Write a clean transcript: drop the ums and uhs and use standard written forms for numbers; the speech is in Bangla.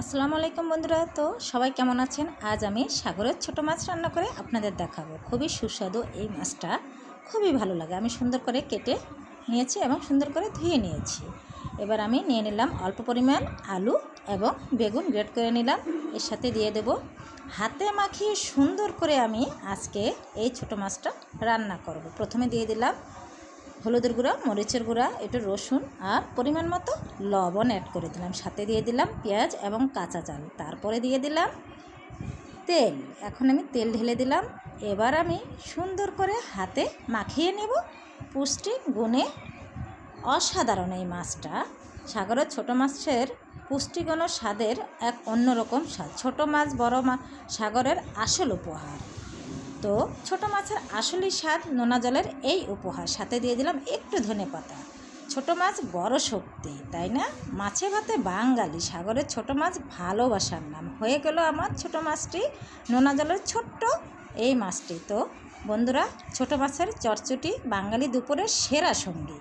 আসসালামু আলাইকুম বন্ধুরা। তো সবাই কেমন আছেন? আজ আমি সাগরের ছোট মাছ রান্না করে আপনাদের দেখাবো। খুবই সুস্বাদু এই মাছটা, খুবই ভালো লাগে। আমি সুন্দর করে কেটে নিয়েছি এবং সুন্দর করে ধুয়ে নিয়েছি। এবার আমি নিয়ে নিলাম অল্প পরিমাণ আলু এবং বেগুন গ্রেট করে নিলাম। এর সাথে দিয়ে দেব হাতে মাখিয়ে সুন্দর করে আমি আজকে এই ছোট মাছটা রান্না করব। প্রথমে দিয়ে দিলাম হলুদের গুঁড়া, মরিচের গুঁড়া, একটু রসুন আর পরিমাণ মতো লবণ অ্যাড করে দিলাম। সাথে দিয়ে দিলাম পেঁয়াজ এবং কাঁচা ঝাল। তারপরে দিয়ে দিলাম তেল। এখন আমি তেল ঢেলে দিলাম। এবার আমি সুন্দর করে হাতে মাখিয়ে নেব। পুষ্টি গুণে অসাধারণ এই মাছটা। সাগরের ছোট মাছের পুষ্টিগুণ ও স্বাদের এক অন্যরকম স্বাদ। ছোট মাছ বড় মাছ সাগরের আসল উপহার। তো ছোট মাছের আসলেই স্বাদ নোনা জলের এই উপহার। সাথে দিয়ে দিলাম একটু ধনেপাতা। ছোট মাছ বড় শক্তি, তাই না? মাছে ভাতে বাঙালি, সাগরের ছোট মাছ ভালোবাসার নাম। হয়ে গেল আমার ছোট মাছটি, নোনা জলের ছোট্ট এই মাছটি। তো বন্ধুরা, ছোট মাছের চটচটি বাঙালি দুপুরের সেরা সঙ্গী।